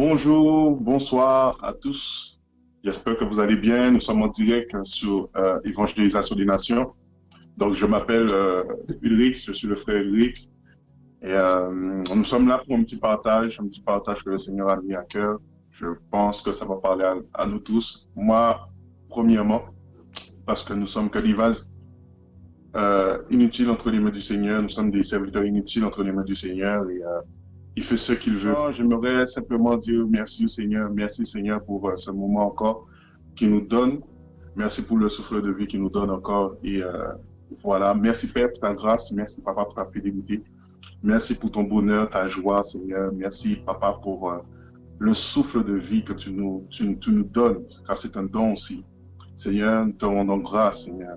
Bonjour, bonsoir à tous. J'espère que vous allez bien. Nous sommes en direct sur Évangélisation des Nations. Donc, je m'appelle Ulrich, je suis le frère Ulrich. Et nous sommes là pour un petit partage que le Seigneur a mis à cœur. Je pense que ça va parler à nous tous. Moi, premièrement, parce que nous sommes que des vases inutiles entre les mains du Seigneur. Nous sommes des serviteurs inutiles entre les mains du Seigneur. Et il fait ce qu'il veut. J'aimerais simplement dire merci au Seigneur, merci Seigneur pour ce moment encore qu'il nous donne. Merci pour le souffle de vie qu'il nous donne encore. Et voilà, merci Père pour ta grâce, merci Papa pour ta fidélité, merci pour ton bonheur, ta joie Seigneur, merci Papa pour le souffle de vie que tu nous donnes, car c'est un don aussi. Seigneur, nous te rendons grâce Seigneur,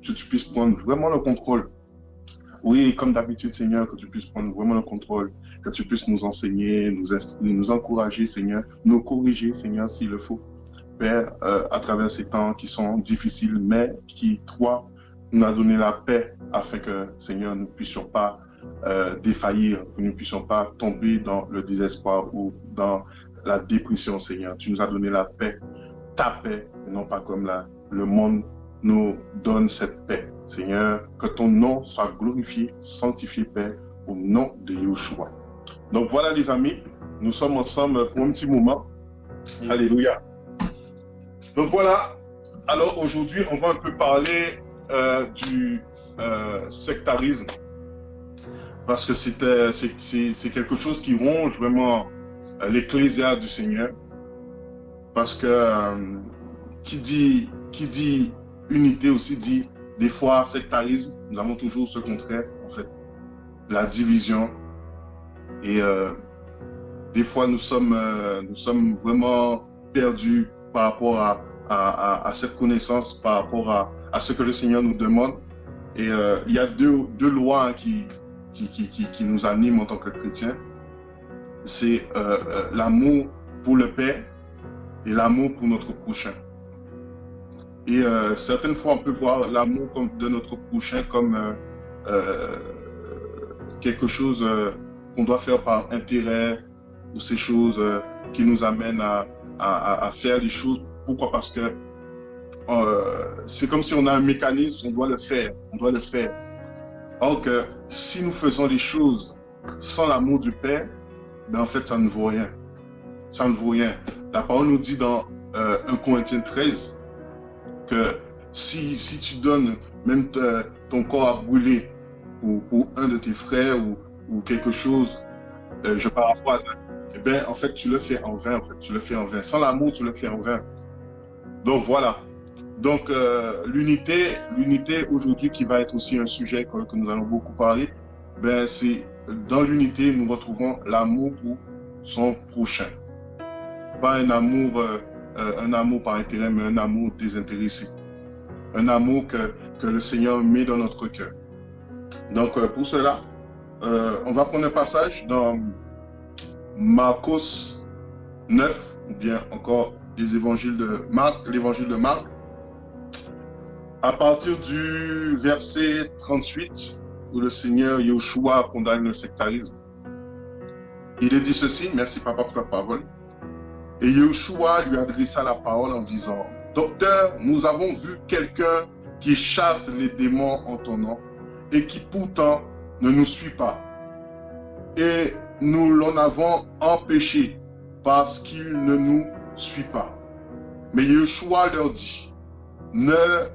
que tu puisses prendre vraiment le contrôle. Oui, comme d'habitude, Seigneur, que tu puisses prendre vraiment le contrôle, que tu puisses nous enseigner, nous instruire, nous encourager, Seigneur, nous corriger, Seigneur, s'il le faut. Père, à travers ces temps qui sont difficiles, mais qui, toi, nous a donné la paix afin que, Seigneur, nous ne puissions pas défaillir, que nous ne puissions pas tomber dans le désespoir ou dans la dépression, Seigneur. Tu nous as donné la paix, ta paix, et non pas comme le monde nous donne cette paix. Seigneur, que ton nom soit glorifié, sanctifié, Père, au nom de Yeshua. Donc voilà les amis, nous sommes ensemble pour un petit moment. Alléluia. Donc voilà, alors aujourd'hui on va un peu parler du sectarisme. Parce que c'est quelque chose qui ronge vraiment l'ecclésia du Seigneur. Parce que qui dit unité aussi dit des fois sectarisme. Nous avons toujours ce contraire, en fait, la division. Et des fois, nous sommes vraiment perdus par rapport à cette connaissance, par rapport à ce que le Seigneur nous demande. Et il y a deux lois qui nous animent en tant que chrétiens. C'est l'amour pour le Père et l'amour pour notre prochain. Et certaines fois, on peut voir l'amour de notre prochain comme quelque chose qu'on doit faire par intérêt ou ces choses qui nous amènent à faire les choses. Pourquoi? Parce que c'est comme si on a un mécanisme, on doit le faire, on doit le faire. Or que si nous faisons les choses sans l'amour du Père, ben en fait, ça ne vaut rien. Ça ne vaut rien. La parole nous dit dans 1 Corinthiens 13 que si tu donnes même ton corps à brûler pour un de tes frères ou quelque chose, je paraphrase, eh bien, en fait, tu le fais en vain. En fait, tu le fais en vain. Sans l'amour, tu le fais en vain. Donc, voilà. Donc, l'unité aujourd'hui qui va être aussi un sujet que nous allons beaucoup parler, ben, c'est dans l'unité, nous retrouvons l'amour pour son prochain. Pas un amour par intérêt, mais un amour désintéressé. Un amour que le Seigneur met dans notre cœur. Donc, pour cela, on va prendre un passage dans Marcos 9, ou bien encore l'évangile de Marc, à partir du verset 38, où le Seigneur Yeshua condamne le sectarisme. Il est dit ceci, merci Papa pour ta parole. Et Yeshua lui adressa la parole en disant, « Docteur, nous avons vu quelqu'un qui chasse les démons en ton nom et qui pourtant ne nous suit pas. Et nous l'en avons empêché parce qu'il ne nous suit pas. » Mais Yeshua leur dit, « Ne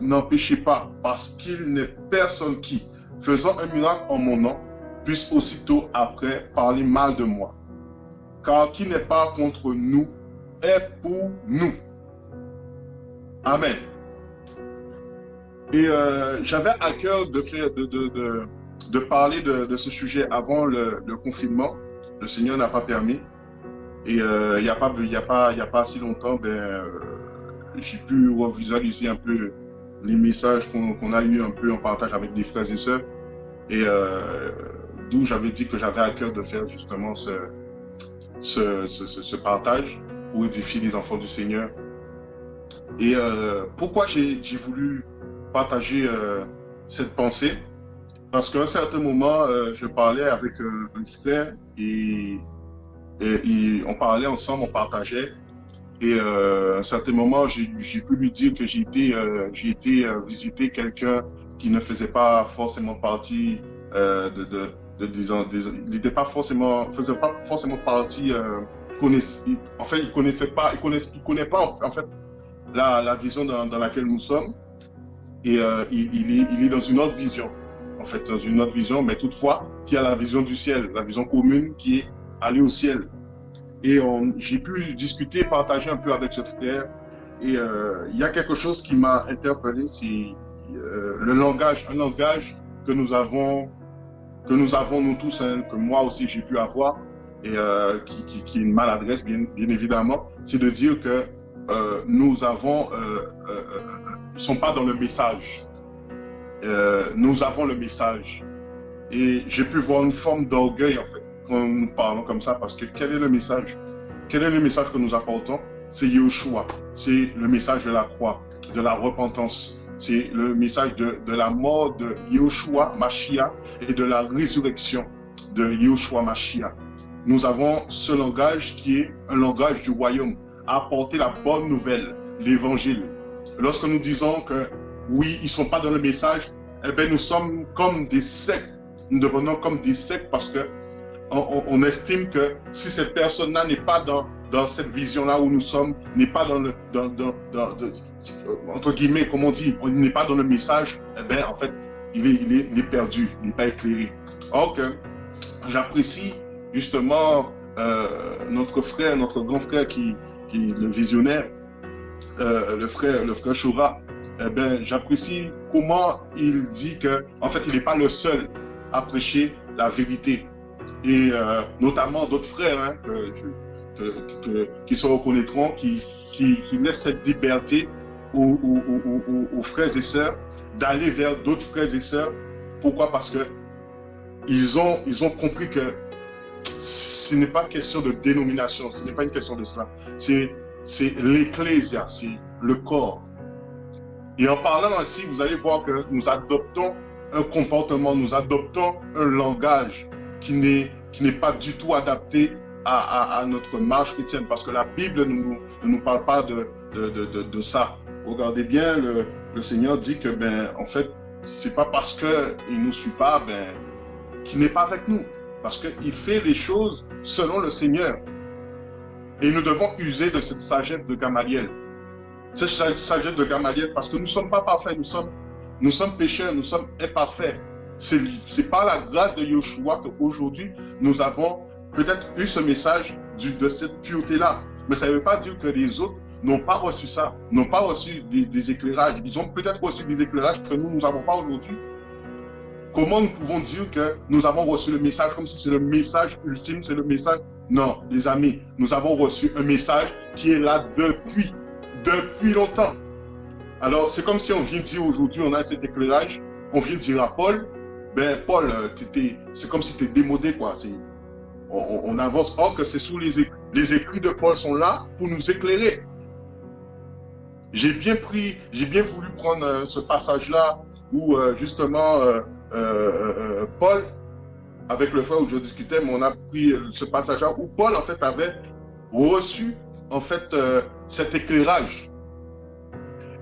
l'empêchez pas parce qu'il n'est personne qui, faisant un miracle en mon nom, puisse aussitôt après parler mal de moi. Car qui n'est pas contre nous est pour nous. » Amen. Et j'avais à cœur de parler de ce sujet avant le confinement. Le Seigneur n'a pas permis. Et il n'y a pas si longtemps, j'ai pu revisualiser un peu les messages qu'on a eu un peu en partage avec des frères et sœurs. Et d'où j'avais dit que j'avais à cœur de faire justement ce partage pour édifier les enfants du Seigneur. Et pourquoi j'ai voulu partager cette pensée? Parce qu'à un certain moment, je parlais avec un frère et On parlait ensemble, on partageait. Et à un certain moment, j'ai pu lui dire que j'ai été visiter quelqu'un qui ne faisait pas forcément partie disons, il n'était pas forcément, faisait pas forcément partie, en fait, il connaissait pas, il connaît pas en fait la vision dans laquelle nous sommes. Et il est dans une autre vision, en fait, dans une autre vision, mais toutefois, qui a la vision du ciel, la vision commune qui est aller au ciel. Et j'ai pu discuter, partager un peu avec ce frère. Et il y a quelque chose qui m'a interpellé, c'est le langage, un langage que nous avons nous tous, hein, que moi aussi j'ai pu avoir, et qui est une maladresse, bien évidemment, c'est de dire que nous avons, ne sont pas dans le message. Nous avons le message. Et j'ai pu voir une forme d'orgueil, en fait, quand nous parlons comme ça, parce que quel est le message? Quel est le message que nous apportons? C'est Yahushua, c'est le message de la croix, de la repentance, c'est le message de la mort de Yahushua Mashiach et de la résurrection de Yahushua Mashiach. Nous avons ce langage qui est un langage du royaume, apporter la bonne nouvelle, l'évangile. Lorsque nous disons que oui, ils ne sont pas dans le message, eh bien, nous sommes comme des sectes. Nous devenons comme des sectes parce que on estime que si cette personne-là n'est pas dans cette vision-là où nous sommes, n'est pas entre guillemets, comme on dit, on n'est pas dans le message, eh bien, en fait, il est perdu, il n'est pas éclairé. Or, j'apprécie justement notre frère, notre grand frère qui est le visionnaire, le frère Choura. Eh bien, j'apprécie comment il dit que, en fait, il n'est pas le seul à prêcher la vérité. Et notamment d'autres frères hein, qui se reconnaîtront, qui laissent cette liberté aux frères et sœurs d'aller vers d'autres frères et sœurs. Pourquoi? Parce que ils ont compris que ce n'est pas question de dénomination, ce n'est pas une question de cela. C'est l'ecclésia, c'est le corps. Et en parlant ainsi, vous allez voir que nous adoptons un comportement, nous adoptons un langage qui n'est pas du tout adapté à notre marche chrétienne, parce que la Bible ne nous parle pas de ça. Regardez bien, le Seigneur dit que, ben, en fait, c'est pas parce qu'il ne nous suit pas, ben, qu'il n'est pas avec nous, parce qu'il fait les choses selon le Seigneur. Et nous devons user de cette sagesse de Gamaliel. Cette sagesse de Gamaliel, parce que nous ne sommes pas parfaits, nous sommes pécheurs, nous sommes imparfaits. C'est par la grâce de Yahushua qu'aujourd'hui, nous avons peut-être eu ce message de cette pureté-là. Mais ça ne veut pas dire que les autres n'ont pas reçu ça, n'ont pas reçu des éclairages. Ils ont peut-être reçu des éclairages que nous n'avons pas aujourd'hui. Comment nous pouvons dire que nous avons reçu le message comme si c'est le message ultime, c'est le message? Non, les amis, nous avons reçu un message qui est là depuis longtemps. Alors, c'est comme si on vient dire aujourd'hui, on a cet éclairage, on vient dire à Paul, ben Paul, c'est comme si tu es démodé, quoi. On avance. Or que c'est sous les écrits de Paul sont là pour nous éclairer. J'ai bien voulu prendre ce passage-là où justement Paul, avec le frère où je discutais, mais on a pris ce passage-là où Paul en fait avait reçu en fait cet éclairage.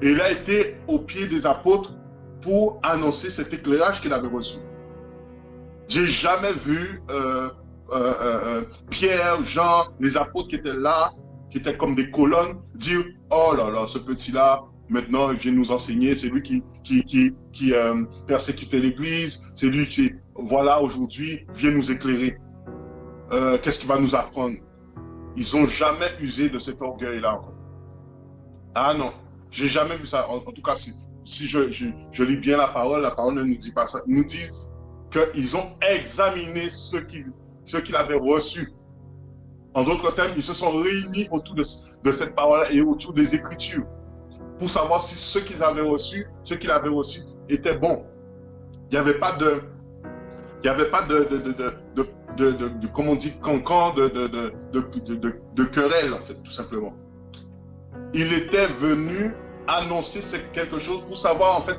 Et il a été au pied des apôtres pour annoncer cet éclairage qu'il avait reçu. J'ai jamais vu Pierre, Jean, les apôtres qui étaient là, qui étaient comme des colonnes, dire « Oh là là, ce petit-là, maintenant il vient nous enseigner, c'est lui qui persécutait l'Église, c'est lui qui, voilà, aujourd'hui, vient nous éclairer. Qu'est-ce qu'il va nous apprendre ?» Ils n'ont jamais usé de cet orgueil-là. Ah non, j'ai jamais vu ça. En tout cas, si je lis bien la parole ne nous dit pas ça. Ils nous disent qu'ils ont examiné ce qu'il avait reçu. En d'autres termes, ils se sont réunis autour de cette parole et autour des Écritures pour savoir si ce qu'il avait reçu était bon. Il n'y avait pas de comment on dit, cancan, de querelle, en fait, tout simplement. Il était venu annoncer quelque chose pour savoir, en fait,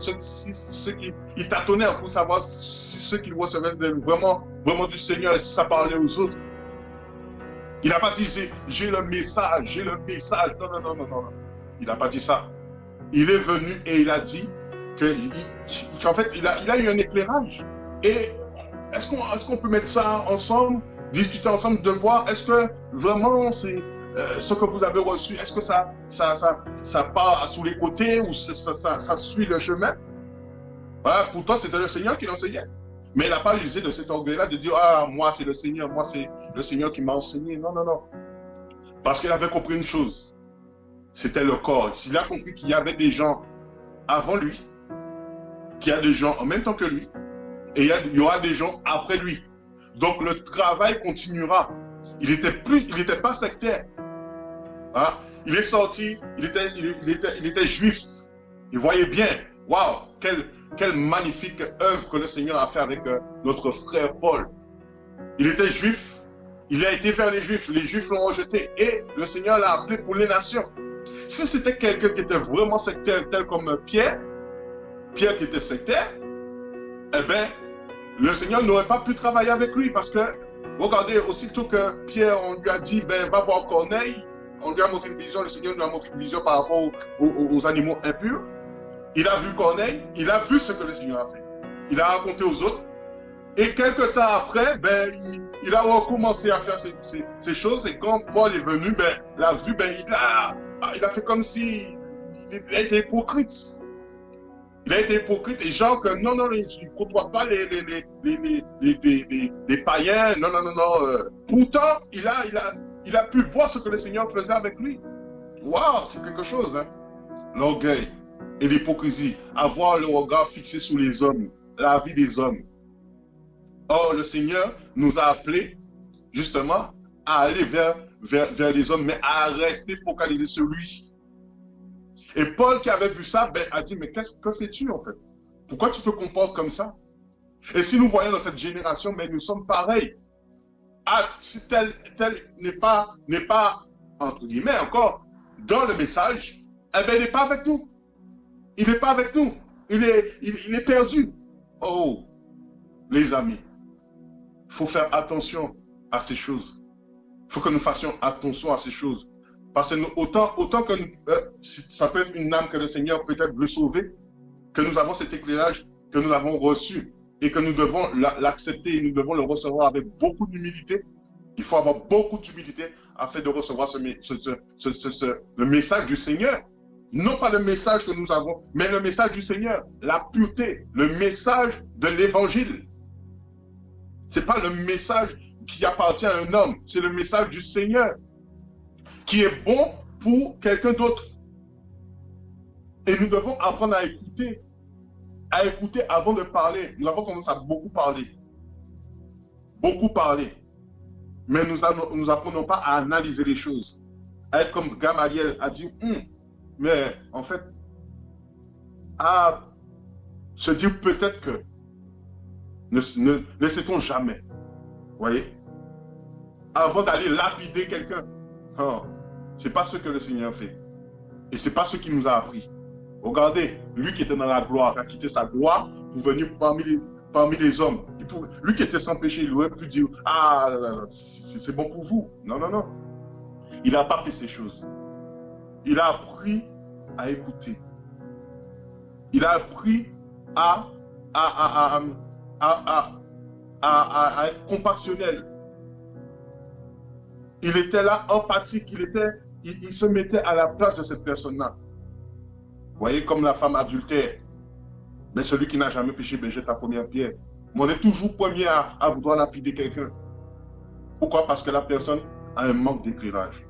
il tâtonnait pour savoir si ce qu'il recevait c'était vraiment du Seigneur et si ça parlait aux autres. Il n'a pas dit, j'ai le message, j'ai le message. Non, non, non, non, non. Il n'a pas dit ça. Il est venu et il a dit qu'en fait, il a eu un éclairage. Et est-ce qu'on peut mettre ça ensemble, discuter ensemble, de voir, est-ce que vraiment c'est ce que vous avez reçu, est-ce que ça part sous les côtés ou ça suit le chemin? Voilà, pourtant, c'était le Seigneur qui l'enseignait. Mais il n'a pas usé de cet orgueil-là de dire, ah, moi, c'est le Seigneur qui m'a enseigné. Non, non, non. Parce qu'il avait compris une chose. C'était le corps. Il a compris qu'il y avait des gens avant lui, qu'il y a des gens en même temps que lui, et il y aura des gens après lui. Donc, le travail continuera. Il n'était pas sectaire. Hein? Il est sorti, il était juif. Il voyait bien, waouh, quelle magnifique œuvre que le Seigneur a fait avec notre frère Paul. Il était juif, il a été vers les juifs l'ont rejeté et le Seigneur l'a appelé pour les nations. Si c'était quelqu'un qui était vraiment sectaire, tel comme Pierre qui était sectaire, eh bien, le Seigneur n'aurait pas pu travailler avec lui parce que, regardez, aussitôt que Pierre, on lui a dit, ben, va voir Corneille, on lui a montré une vision, le Seigneur lui a montré une vision par rapport aux animaux impurs. Il a vu Corneille, il a vu ce que le Seigneur a fait. Il a raconté aux autres. Et quelques temps après, ben, il a recommencé à faire ces choses. Et quand Paul est venu, ben, l'a vu, ben, il a fait comme si il a été hypocrite. Il a été hypocrite et genre que non, il ne côtoie pas les païens. Non, non, non, non. Pourtant, il a pu voir ce que le Seigneur faisait avec lui. Waouh, c'est quelque chose, hein. L'orgueil et l'hypocrisie, avoir le regard fixé sur les hommes, la vie des hommes. Or, le Seigneur nous a appelés justement à aller vers les hommes, mais à rester focalisé sur lui. Et Paul qui avait vu ça, ben, a dit, mais que fais-tu en fait? Pourquoi tu te comportes comme ça? Et si nous voyons dans cette génération, mais nous sommes pareils. Ah, si tel n'est pas, entre guillemets encore, dans le message, eh bien, il n'est pas avec nous. Il n'est pas avec nous. Il est perdu. Oh, les amis, il faut faire attention à ces choses. Il faut que nous fassions attention à ces choses. Parce que autant que ça peut être une âme que le Seigneur peut-être veut sauver, que nous avons cet éclairage que nous avons reçu et que nous devons l'accepter et nous devons le recevoir avec beaucoup d'humilité. Il faut avoir beaucoup d'humilité afin de recevoir le message du Seigneur. Non pas le message que nous avons, mais le message du Seigneur, la pureté, le message de l'Évangile. Ce n'est pas le message qui appartient à un homme, c'est le message du Seigneur qui est bon pour quelqu'un d'autre. Et nous devons apprendre à écouter avant de parler. Nous avons tendance à beaucoup parler. Beaucoup parler. Mais nous apprenons pas à analyser les choses. À être comme Gamaliel a dit, mais en fait, à se dire peut-être que ne sait-on jamais. Vous voyez? Avant d'aller lapider quelqu'un. Oh, c'est pas ce que le Seigneur fait. Et c'est pas ce qu'il nous a appris. Regardez, lui qui était dans la gloire, a quitté sa gloire pour venir parmi les hommes. Lui qui était sans péché, il aurait pu dire, ah, c'est bon pour vous. Non, non, non. Il n'a pas fait ces choses. Il a appris à écouter. Il a appris à être compassionnel. Il était là, empathique, il se mettait à la place de cette personne-là. Vous voyez, comme la femme adultère. Mais celui qui n'a jamais péché, ben, jette la première pierre. Mais on est toujours premier à vouloir lapider quelqu'un. Pourquoi? Parce que la personne a un manque d'éclairage.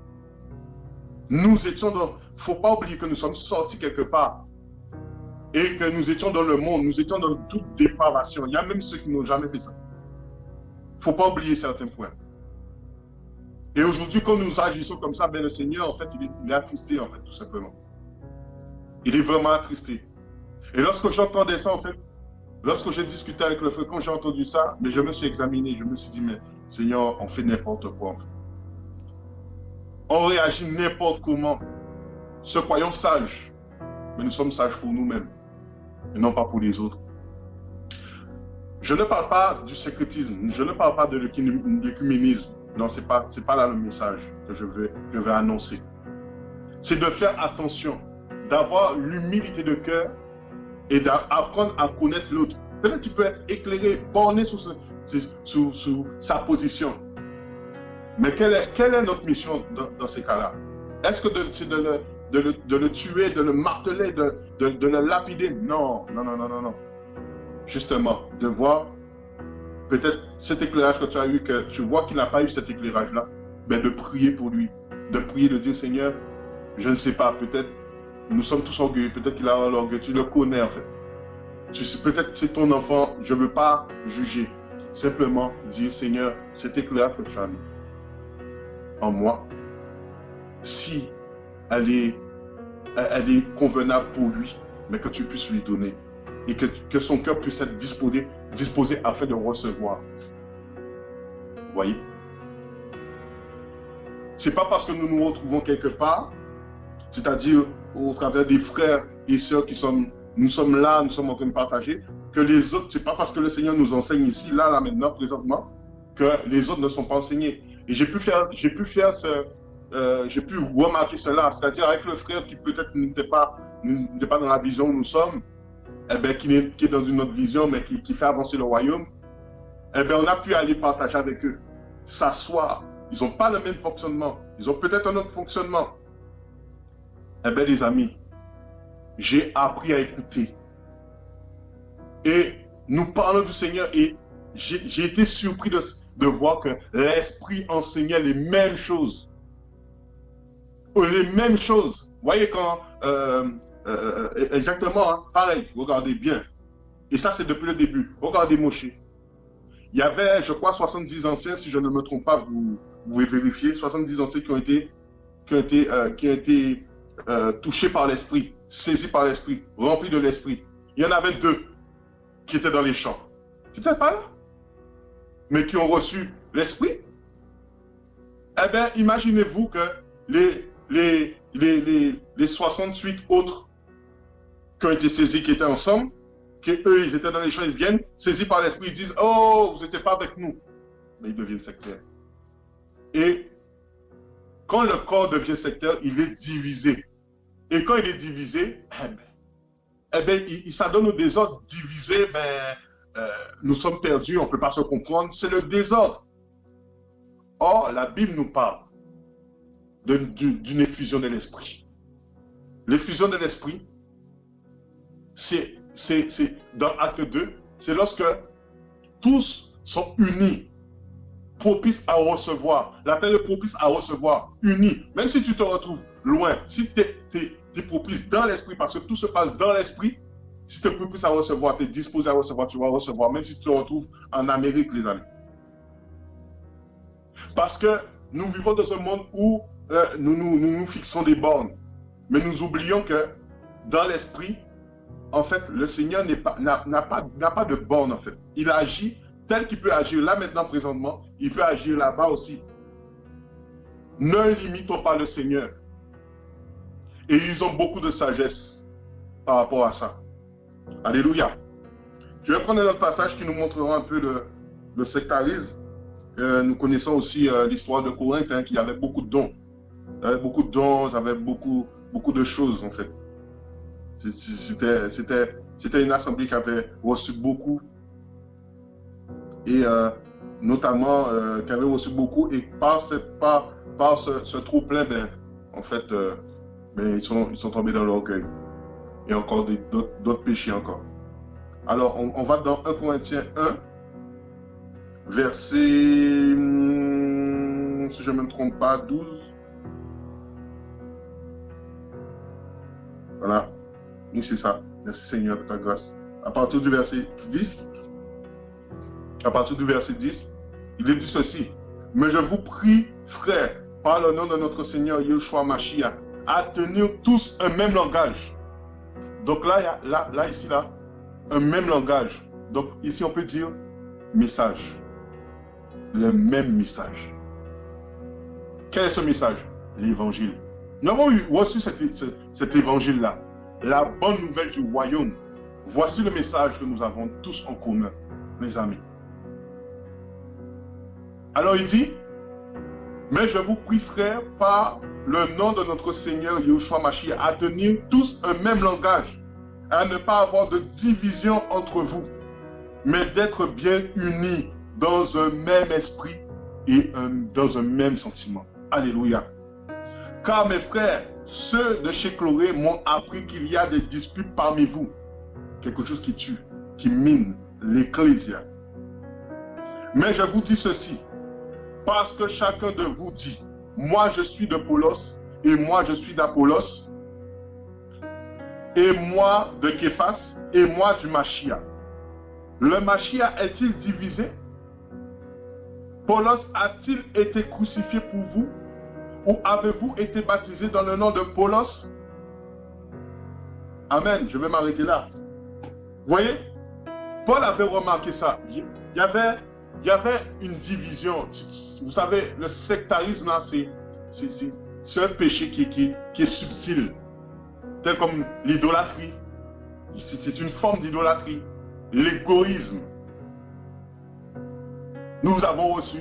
Nous étions dans... Il ne faut pas oublier que nous sommes sortis quelque part. Et que nous étions dans le monde, nous étions dans toute dépravation. Il y a même ceux qui n'ont jamais fait ça. Il ne faut pas oublier certains points. Et aujourd'hui, quand nous agissons comme ça, ben, le Seigneur, en fait, il est attristé, en fait, tout simplement. Il est vraiment attristé. Et lorsque j'entendais ça, en fait, lorsque j'ai discuté avec le frère, quand j'ai entendu ça, mais je me suis examiné, je me suis dit, mais Seigneur, on fait n'importe quoi, en fait. On réagit n'importe comment. Se croyons sages, mais nous sommes sages pour nous-mêmes, et non pas pour les autres. Je ne parle pas du sécrétisme, je ne parle pas de l'écuménisme. Non, ce n'est pas là le message que je vais annoncer. C'est de faire attention, d'avoir l'humilité de cœur et d'apprendre à connaître l'autre. Peut-être que tu peux être éclairé, borné sous sa position. Mais quelle est notre mission dans ces cas-là? Est-ce que c'est de le tuer, de le marteler, de le lapider? Non, non, non, non, non, non. Justement, de voir peut-être cet éclairage que tu as eu, que tu vois qu'il n'a pas eu cet éclairage-là, ben de prier pour lui, de prier, de dire Seigneur, je ne sais pas, peut-être nous sommes tous orgueilleux, peut-être qu'il a l'orgueil, tu le connais en fait. Peut-être c'est ton enfant, je ne veux pas juger. Simplement dire Seigneur, cet éclairage que tu as mis en moi, si elle est convenable pour lui, mais que tu puisses lui donner et que son cœur puisse être disposé afin de recevoir. Vous voyez? C'est pas parce que nous nous retrouvons quelque part, c'est-à-dire au travers des frères et sœurs nous sommes là, nous sommes en train de partager, que les autres, c'est pas parce que le Seigneur nous enseigne ici, là, maintenant, présentement, que les autres ne sont pas enseignés. Et j'ai pu remarquer cela, c'est-à-dire avec le frère qui peut-être n'était pas dans la vision où nous sommes, eh bien, qui est dans une autre vision, mais qui fait avancer le royaume, eh bien, on a pu aller partager avec eux, s'asseoir. Ils n'ont pas le même fonctionnement, ils ont peut-être un autre fonctionnement. Eh bien, les amis, j'ai appris à écouter. Et nous parlons du Seigneur et j'ai été surpris de voir que l'Esprit enseignait les mêmes choses. Les mêmes choses. Vous voyez quand... exactement, hein, pareil, regardez bien. Et ça, c'est depuis le début. Regardez Moshe. Il y avait, je crois, 70 anciens, si je ne me trompe pas, vous pouvez vérifier, 70 anciens qui ont été touchés par l'Esprit, saisis par l'Esprit, remplis de l'Esprit. Il y en avait 2 qui étaient dans les champs. Qui n'étaient pas là, mais qui ont reçu l'Esprit. Eh bien, imaginez-vous que les 68 autres qui ont été saisis, qui étaient ensemble, qu'eux, ils étaient dans les champs, ils viennent, saisis par l'Esprit, ils disent « Oh, vous n'étiez pas avec nous ». Mais ils deviennent sectaires. Et quand le corps devient sectaire, il est divisé. Et quand il est divisé, ça donne au désordre. Divisé, nous sommes perdus, on ne peut pas se comprendre. C'est le désordre. Or, la Bible nous parle d'une effusion de l'esprit. L'effusion de l'esprit, c'est dans Acte 2, c'est lorsque tous sont unis, propices à recevoir. L'appel est propice à recevoir, unis. Même si tu te retrouves loin, si tu es propice dans l'esprit, parce que tout se passe dans l'esprit, si tu es propice à recevoir, tu es disposé à recevoir, tu vas recevoir, même si tu te retrouves en Amérique, les amis. Parce que nous vivons dans un monde où nous fixons des bornes. Mais nous oublions que dans l'esprit, en fait, le Seigneur n'a pas de borne, en fait. Il agit tel qu'il peut agir là, maintenant, présentement. Il peut agir là-bas aussi. Ne limitons pas le Seigneur. Et ils ont beaucoup de sagesse par rapport à ça. Alléluia. Je vais prendre un autre passage qui nous montrera un peu le sectarisme. Nous connaissons aussi l'histoire de Corinthe, hein, qui avait beaucoup de dons. Il y avait beaucoup de dons, il y avait beaucoup de choses, en fait. C'était une assemblée qui avait reçu beaucoup. Et notamment, qui avait reçu beaucoup. Et par ce trop-plein, en fait, ils sont tombés dans l'orgueil. Et encore d'autres péchés encore. Alors, on va dans 1 Corinthiens 1, verset, si je ne me trompe pas, 12. Voilà. Oui, c'est ça. Merci Seigneur de ta grâce. À partir du verset 10, il est dit ceci. Mais je vous prie, frères, par le nom de notre Seigneur Yeshua Mashiach, à tenir tous un même langage. Donc là, ici, un même langage. Donc ici, on peut dire message. Le même message. Quel est ce message? L'évangile. Nous avons reçu cet évangile-là. La bonne nouvelle du royaume. Voici le message que nous avons tous en commun, mes amis. Alors il dit, Mais je vous prie, frères, par le nom de notre Seigneur Yahushua Mashiach, à tenir tous un même langage, à ne pas avoir de division entre vous, mais d'être bien unis dans un même esprit et dans un même sentiment. Alléluia. Car mes frères, ceux de chez Chloé m'ont appris qu'il y a des disputes parmi vous. Quelque chose qui tue, qui mine l'ecclésia. Mais je vous dis ceci, parce que chacun de vous dit, moi je suis de Paulos, et moi je suis d'Apollos, et moi de Képhas, et moi du Mashiach. Le Mashiach est-il divisé? Paulos a-t-il été crucifié pour vous? Ou avez-vous été baptisé dans le nom de Paulos? Amen, je vais m'arrêter là. Vous voyez, Paul avait remarqué ça. Il y avait une division. Vous savez, le sectarisme, là, c'est un péché qui est subtil. Tel comme l'idolâtrie. C'est une forme d'idolâtrie. L'égoïsme. Nous avons reçu.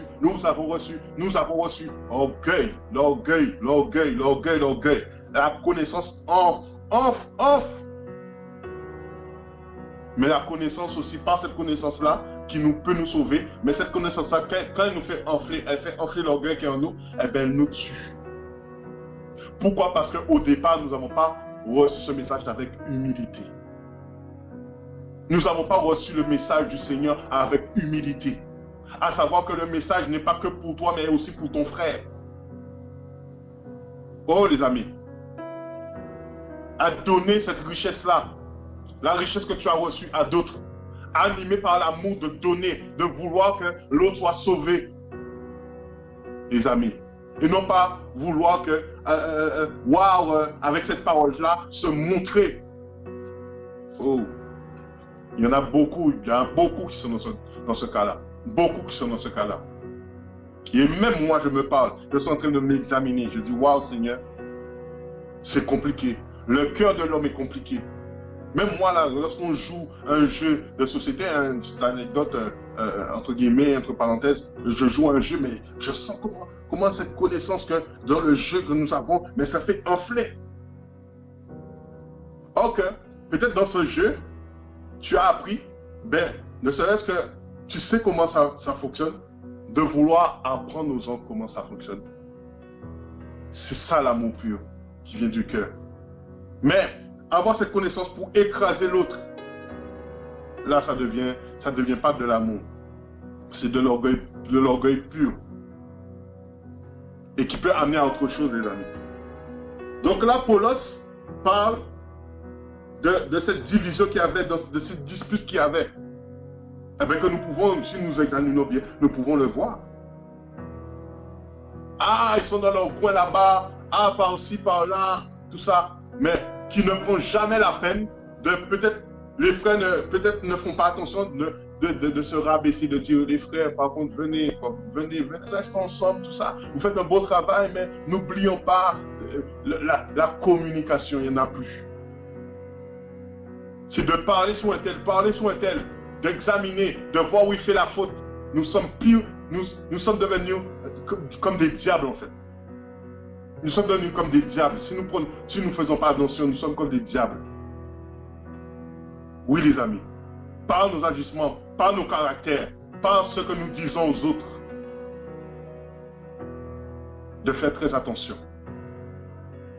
Orgueil, l'orgueil. La connaissance off. Mais la connaissance aussi, par cette connaissance-là, qui peut nous sauver, mais cette connaissance-là, quand elle nous fait enfler, elle fait enfler l'orgueil qui est en nous, eh bien, elle nous tue. Pourquoi? Parce qu'au départ, nous n'avons pas reçu ce message avec humilité. Nous n'avons pas reçu le message du Seigneur avec humilité. À savoir que le message n'est pas que pour toi, mais aussi pour ton frère. Oh les amis, à donner cette richesse-là, la richesse que tu as reçue à d'autres, animé par l'amour de donner, de vouloir que l'autre soit sauvé, les amis. Et non pas vouloir que, avec cette parole-là, se montrer. Oh, il y en a beaucoup, qui sont dans ce cas-là. Beaucoup qui sont dans ce cas-là. Et même moi, je me parle, je suis en train de m'examiner. Je dis, waouh, Seigneur, c'est compliqué. Le cœur de l'homme est compliqué. Même moi, là, lorsqu'on joue un jeu de société, une petite anecdote, entre guillemets, entre parenthèses, je joue un jeu, mais je sens comment cette connaissance que dans le jeu que nous avons, mais ça fait enfler. Ok, peut-être dans ce jeu, tu as appris, ne serait-ce que tu sais comment ça fonctionne, de vouloir apprendre aux autres comment ça fonctionne. C'est ça l'amour pur qui vient du cœur. Mais avoir cette connaissance pour écraser l'autre, là ça devient pas de l'amour. C'est de l'orgueil pur. Et qui peut amener à autre chose, les amis. Donc là, Paulos parle de cette division qu'il y avait, de cette dispute qu'il y avait. Eh bien que nous pouvons, si nous examinons bien, nous pouvons le voir. Ah, ils sont dans leur coin là-bas, ah, par-ci, par-là, tout ça. Mais qui ne prend jamais la peine de, peut-être, les frères peut-être ne font pas attention de se rabaisser, de dire, les frères, par contre, venez, restez ensemble, tout ça. Vous faites un beau travail, mais n'oublions pas la communication, il n'y en a plus. C'est de parler sur un tel, d'examiner, de voir où il fait la faute. Nous sommes pires, nous sommes devenus comme des diables en fait. Nous sommes devenus comme des diables. Si nous ne faisons pas attention, nous sommes comme des diables. Oui les amis, par nos agissements, par nos caractères, par ce que nous disons aux autres, de faire très attention.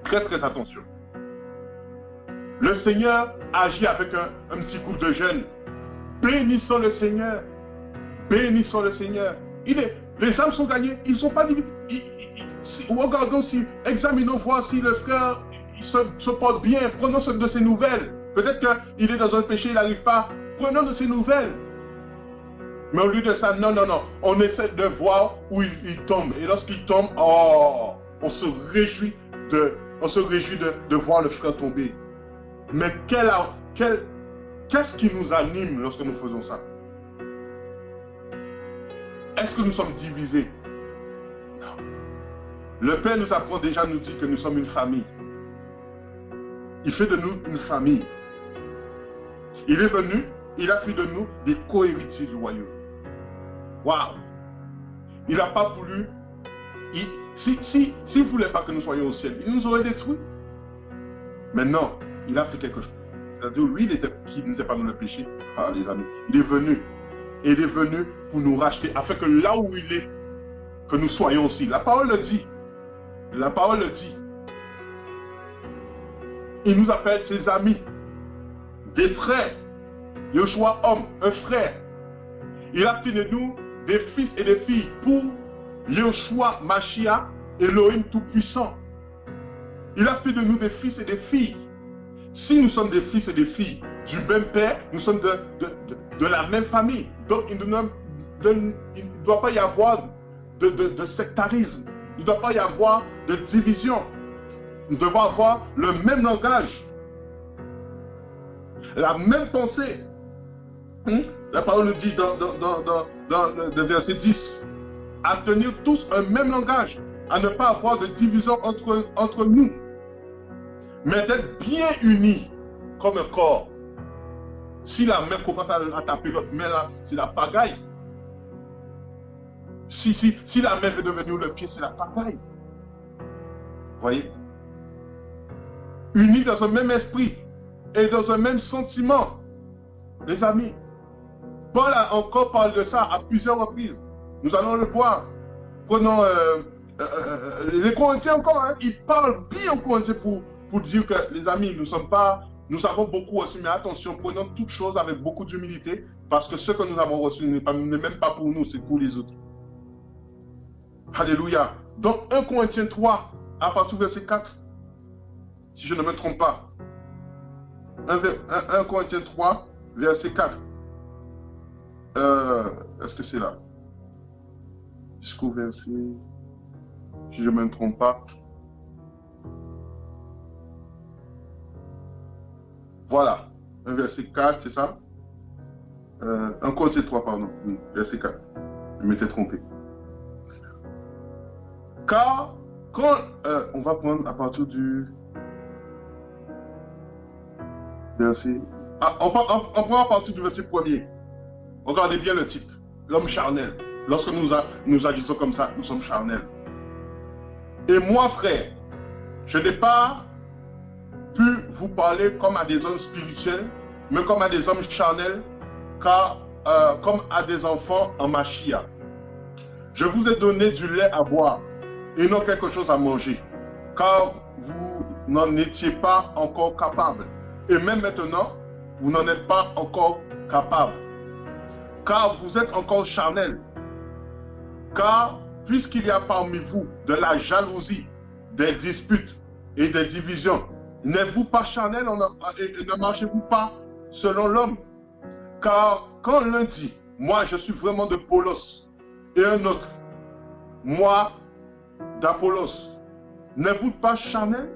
Très attention. Le Seigneur agit avec un petit groupe de jeunes. Bénissons le Seigneur. Bénissons le Seigneur. Les âmes sont gagnées. Ils ne sont pas divisés. Regardons examinons, voir si le frère il se porte bien. Prenons de ses nouvelles. Peut-être qu'il est dans un péché, il n'arrive pas. Prenons de ses nouvelles. Mais au lieu de ça, non. On essaie de voir où il tombe. Et lorsqu'il tombe, on se réjouit de voir le frère tomber. Mais qu'est-ce qui nous anime lorsque nous faisons ça? Est-ce que nous sommes divisés? Non. Le Père nous apprend déjà, nous dit que nous sommes une famille. Il fait de nous une famille. Il est venu, il a fait de nous des co-héritiers du royaume. Waouh! Il n'a pas voulu, s'il ne voulait pas que nous soyons au ciel, il nous aurait détruits. Mais non, il a fait quelque chose. C'est-à-dire, lui, qui n'était pas dans le péché, les amis. Il est venu. Et il est venu pour nous racheter, afin que là où il est, que nous soyons aussi. La parole le dit. La parole le dit. Il nous appelle ses amis, des frères. Yoshua, homme, un frère. Il a fait de nous des fils et des filles pour Yoshua, Mashiach, Elohim Tout-Puissant. Il a fait de nous des fils et des filles. Si nous sommes des fils et des filles du même père, nous sommes de la même famille. Donc il ne doit pas y avoir de sectarisme. Il ne doit pas y avoir de division. Nous devons avoir le même langage, la même pensée. La parole nous dit dans le verset 10, à tenir tous un même langage, à ne pas avoir de division entre nous, mais d'être bien unis comme un corps. Si la main commence à taper l'autre main, là, c'est la pagaille. Si la main veut devenir le pied, c'est la pagaille. Vous voyez? Unis dans un même esprit et dans un même sentiment. Les amis, Paul a encore parlé de ça à plusieurs reprises. Nous allons le voir. Prenons les Corinthiens encore. Hein, ils parlent bien aux Corinthiens pour dire que, les amis, nous avons beaucoup reçu, mais attention, prenons toutes choses avec beaucoup d'humilité, parce que ce que nous avons reçu n'est même pas pour nous, c'est pour les autres. Alléluia. Donc 1 Corinthiens 3, à partir du verset 4, si je ne me trompe pas. 1 Corinthiens 3, verset 4. Est-ce que c'est là? Jusqu'au verset... Si je ne me trompe pas. Voilà. Un verset 4, c'est ça? 1 Corinthiens 3, pardon. Oui, verset 4. Je m'étais trompé. Car, quand... on va prendre à partir du... verset... on prend à partir du verset 1er. Regardez bien le titre. L'homme charnel. Lorsque nous agissons comme ça, nous sommes charnels. Et moi, frère, je n'ai pas pu vous parler comme à des hommes spirituels, mais comme à des hommes charnels, car comme à des enfants en Mashiach. Je vous ai donné du lait à boire et non quelque chose à manger, car vous n'en étiez pas encore capable. Et même maintenant, vous n'en êtes pas encore capable, car vous êtes encore charnel. Car puisqu'il y a parmi vous de la jalousie, des disputes et des divisions, n'êtes-vous pas charnel et ne marchez-vous pas selon l'homme? Car quand l'un dit, moi je suis vraiment de Paulos, et un autre, moi d'Apollos, n'êtes-vous pas charnel?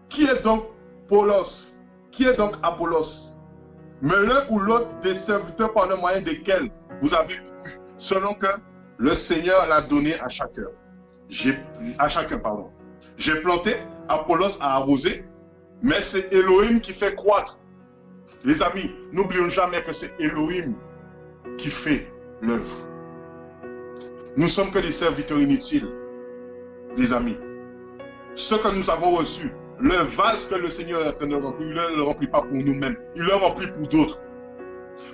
Qui est donc Paulos? Qui est donc Apollos? Mais l'un ou l'autre des serviteurs par le moyen desquels vous avez vu, selon que le Seigneur l'a donné à chacun. J'ai planté, Apollos a arrosé, mais c'est Elohim qui fait croître. Les amis, n'oublions jamais que c'est Elohim qui fait l'œuvre. Nous sommes que des serviteurs inutiles, les amis. Ce que nous avons reçu, le vase que le Seigneur ne remplit, il ne le remplit pas pour nous-mêmes, il le remplit pour d'autres,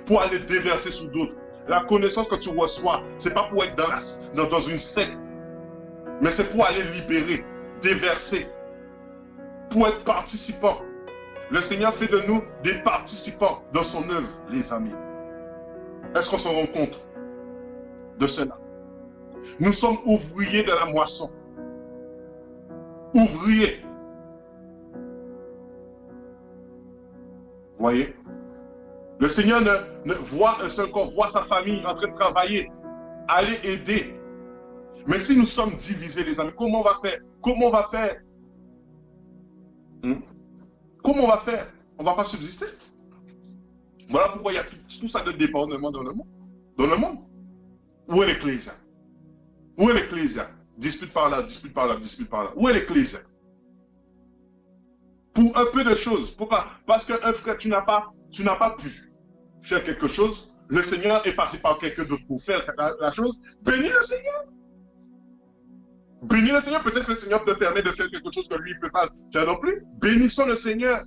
pour aller déverser sur d'autres. La connaissance que tu reçois, ce n'est pas pour être dans une secte, mais c'est pour aller libérer, déverser, pour être participant. Le Seigneur fait de nous des participants dans son œuvre, les amis. Est-ce qu'on se rend compte de cela? Nous sommes ouvriers de la moisson. Ouvriers. Voyez? Le Seigneur ne voit un seul corps, voit sa famille en train de travailler, aller aider. Mais si nous sommes divisés, les amis, comment on va faire? Comment on va faire? Comment on va faire? On ne va pas subsister. Voilà pourquoi il y a tout ça de débordement dans le monde. Dans le monde. Où est l'Ecclésia? Où est l'Ecclésia? Dispute par là, dispute par là, dispute par là. Où est l'Ecclésia? Pour un peu de choses. Pourquoi? Parce qu'un frère, tu n'as pas pu faire quelque chose. Le Seigneur est passé par quelqu'un d'autre pour faire la chose. Bénis le Seigneur. Bénis le Seigneur. Peut-être que le Seigneur te permet de faire quelque chose que lui ne peut pas faire non plus. Bénissons le Seigneur.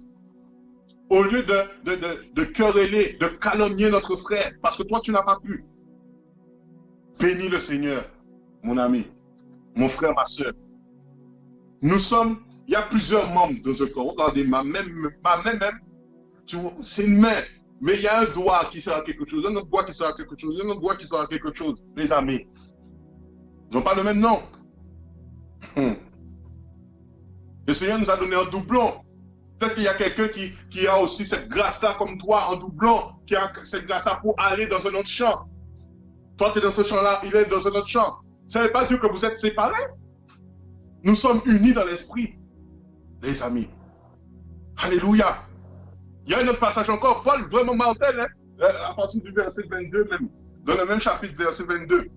Au lieu de quereller, de calomnier notre frère, parce que toi, tu n'as pas pu. Bénis le Seigneur, mon ami, mon frère, ma soeur. Nous sommes, il y a plusieurs membres dans ce corps. Regardez, ma main même, c'est une main. Mais il y a un doigt qui sert à quelque chose, un autre doigt qui sert à quelque chose, un autre doigt qui sert à quelque chose. Les amis, ils n'ont pas le même nom. Le Seigneur nous a donné un doublon. Peut-être qu'il y a quelqu'un qui a aussi cette grâce-là comme toi, en doublon, qui a cette grâce-là pour aller dans un autre champ. Toi, tu es dans ce champ-là, il est dans un autre champ. Ça ne veut pas dire que vous êtes séparés. Nous sommes unis dans l'esprit, les amis. Alléluia. Il y a un autre passage encore, Paul, vraiment mortel, hein, à partir du verset 22 même, dans le même chapitre, verset 22.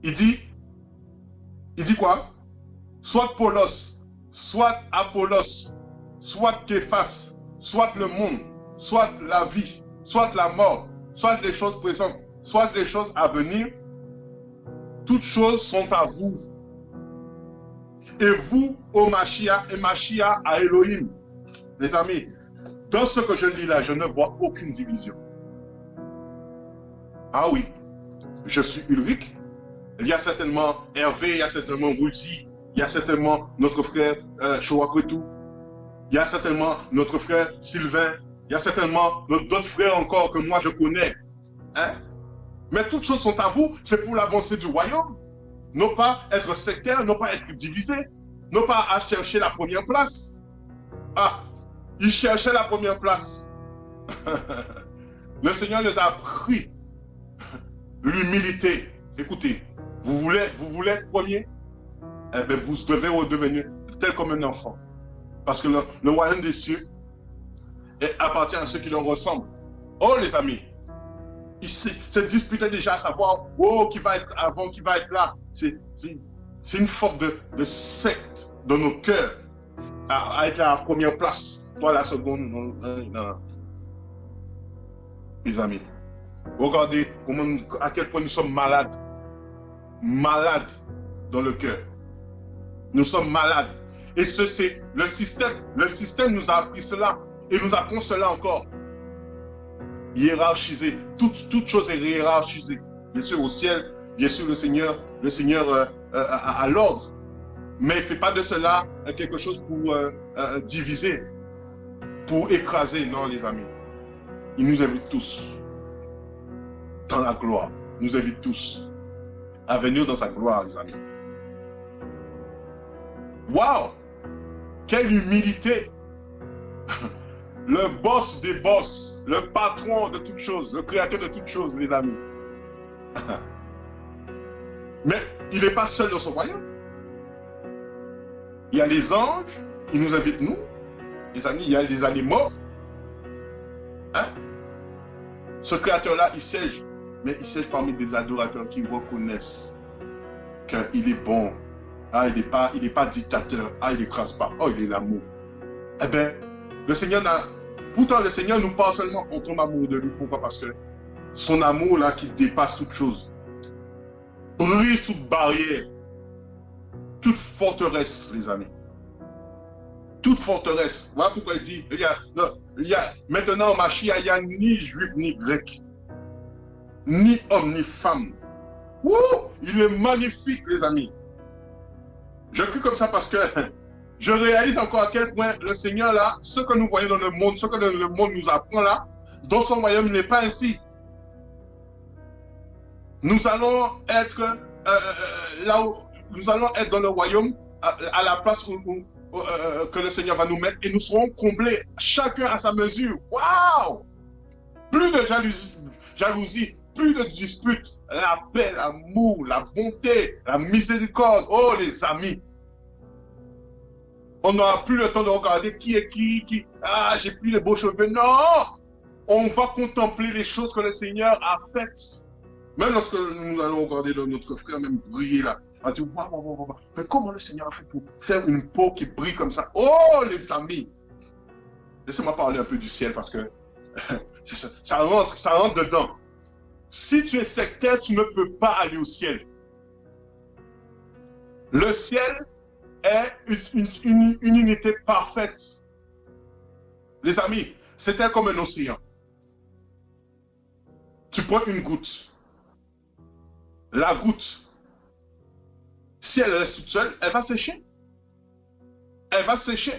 Il dit quoi? Soit Paulos, soit Apollos, soit Képhas, soit le monde, soit la vie, soit la mort, soit les choses présentes, soit les choses à venir, toutes choses sont à vous. Et vous, au Mashiach, et Mashiach à Elohim. Les amis, dans ce que je lis là, je ne vois aucune division. Ah oui, je suis Ulrich. Il y a certainement Hervé, il y a certainement Rudy, il y a certainement notre frère Chouakwetou, il y a certainement notre frère Sylvain, il y a certainement d'autres frères encore que moi je connais. Hein? Mais toutes choses sont à vous, c'est pour l'avancée du royaume. Non pas être sectaire, non pas être divisé, non pas à chercher la première place. Ah, ils cherchaient la première place. Le Seigneur les a pris. L'humilité. Écoutez, vous voulez être premier? Eh bien, vous devez redevenir tel comme un enfant. Parce que le royaume des cieux appartient à ceux qui leur ressemblent. Oh, les amis, ils se disputaient déjà à savoir, oh, qui va être avant, qui va être là. C'est une forme de secte dans nos cœurs à être à la première place. Toi, la seconde, non. Mes amis, regardez à quel point nous sommes malades. Malades dans le cœur. Nous sommes malades. Et c'est le système. Le système nous a appris cela. Et nous apprend cela encore. Hiérarchisé. Toute chose est hiérarchisée. Bien sûr, au ciel, bien sûr, le Seigneur a l'ordre. Mais il ne fait pas de cela quelque chose pour diviser, pour écraser. Non, les amis. Il nous invite tous dans la gloire. Il nous invite tous à venir dans sa gloire, les amis. Waouh! Quelle humilité! Le boss des boss, le patron de toutes choses, le créateur de toutes choses, les amis. Mais il n'est pas seul dans son royaume. Il y a les anges, il nous invite nous, les amis, il y a les animaux. Hein? Ce créateur-là, il siège, mais il siège parmi des adorateurs qui reconnaissent qu'il est bon. Ah, il n'est pas dictateur. Ah, il n'écrase pas. Oh, il est l'amour. Eh bien, le Seigneur pourtant, le Seigneur nous parle seulement, on tombe amoureux de lui. Pourquoi? Parce que son amour, là, qui dépasse toute chose, brise toute barrière, toute forteresse, les amis. Toute forteresse. Voilà pourquoi il dit, maintenant, au Mashiach, il n'y a ni juif, ni grec, ni homme, ni femme. Ouh, il est magnifique, les amis. Je crie comme ça parce que je réalise encore à quel point le Seigneur, là, ce que nous voyons dans le monde, ce que le monde nous apprend là, dans son royaume n'est pas ainsi. Nous allons être là où nous allons être dans le royaume à la place que le Seigneur va nous mettre et nous serons comblés, chacun à sa mesure. Waouh! Plus de jalousie, plus de disputes, la paix, l'amour, la bonté, la miséricorde. Oh les amis! On n'aura plus le temps de regarder qui est qui. Ah, j'ai plus les beaux cheveux. Non! On va contempler les choses que le Seigneur a faites. Même lorsque nous allons regarder notre frère même briller là. On va dire, waouh. Mais comment le Seigneur a fait pour faire une peau qui brille comme ça? Oh les amis! Laissez-moi parler un peu du ciel parce que ça rentre dedans. Si tu es sectaire, tu ne peux pas aller au ciel. Le ciel est une unité parfaite. Les amis, c'était comme un océan. Tu prends une goutte. La goutte, si elle reste toute seule, elle va sécher. Elle va sécher.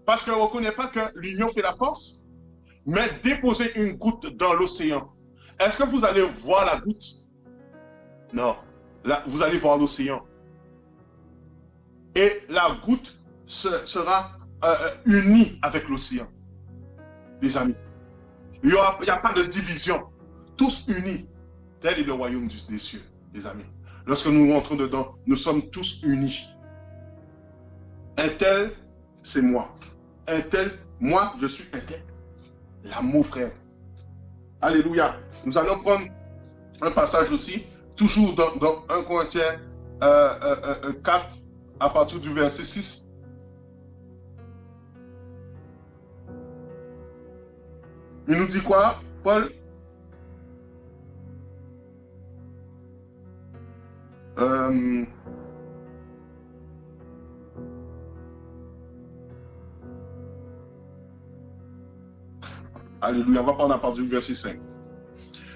Parce qu'elle ne reconnaît pas que l'union fait la force. Mais déposer une goutte dans l'océan, est-ce que vous allez voir la goutte? Non. Là, vous allez voir l'océan. Et la goutte sera unie avec l'océan. Les amis. Il n'y a pas de division. Tous unis. Tel est le royaume des cieux, les amis. Lorsque nous rentrons dedans, nous sommes tous unis. Un tel, c'est moi. Un tel, moi, je suis un tel. L'amour, frère. Alléluia. Nous allons prendre un passage aussi, toujours dans 1 Corinthiens 4, à partir du verset 6. Il nous dit quoi, Paul? Alléluia, on va prendre à partir du verset 5.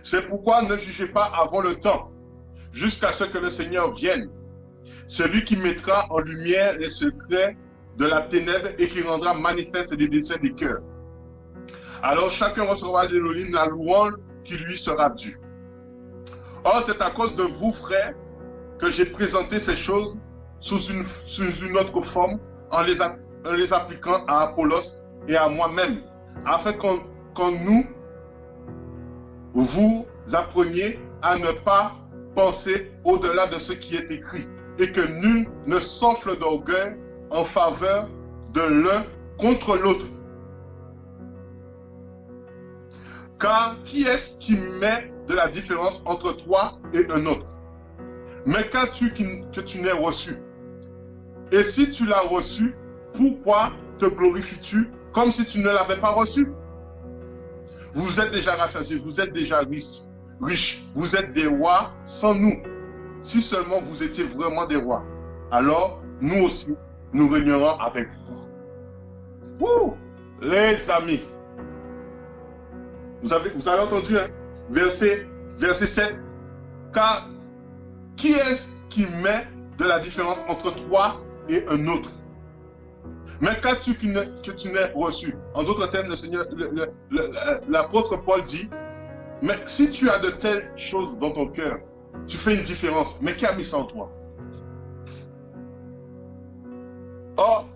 C'est pourquoi ne jugez pas avant le temps, jusqu'à ce que le Seigneur vienne. Celui qui mettra en lumière les secrets de la ténèbre et qui rendra manifeste les desseins des cœurs. Alors chacun recevra de l'Élohim la louange qui lui sera due. Or, c'est à cause de vous, frères, que j'ai présenté ces choses sous une autre forme, en les appliquant à Apollos et à moi-même, afin qu'on vous appreniez à ne pas penser au-delà de ce qui est écrit, et que nul ne s'enfle d'orgueil en faveur de l'un contre l'autre. Car qui est-ce qui met de la différence entre toi et un autre? Mais qu'as-tu que tu n'aies reçu? Et si tu l'as reçu, pourquoi te glorifies-tu comme si tu ne l'avais pas reçu? Vous êtes déjà rassasiés, vous êtes déjà riches, vous êtes des rois sans nous. Si seulement vous étiez vraiment des rois, alors nous aussi, nous régnerons avec vous. Ouh, les amis, vous avez entendu, hein? Verset 7. Car qui est-ce qui met de la différence entre toi et un autre? Mais qu'as-tu que tu n'aies reçu? En d'autres termes, l'apôtre Paul dit, mais si tu as de telles choses dans ton cœur, tu fais une différence. Mais qui a mis ça en toi? Or,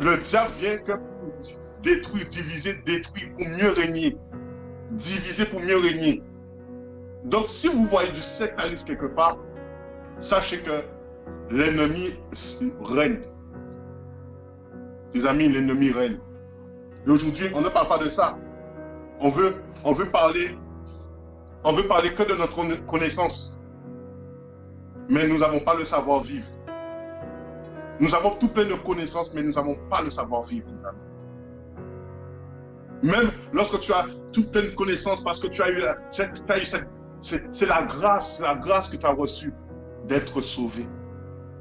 le diable vient que pour détruire, diviser, détruire pour mieux régner. Diviser pour mieux régner. Donc, si vous voyez du sectarisme quelque part, sachez que l'ennemi règne. Les amis, l'ennemi règne. Et aujourd'hui, on ne parle pas de ça. On veut parler que de notre connaissance. Mais nous n'avons pas le savoir-vivre. Nous avons tout plein de connaissances, mais nous n'avons pas le savoir-vivre, les amis. Même lorsque tu as tout plein de connaissances, parce que tu as eu c'est la grâce que tu as reçue d'être sauvé,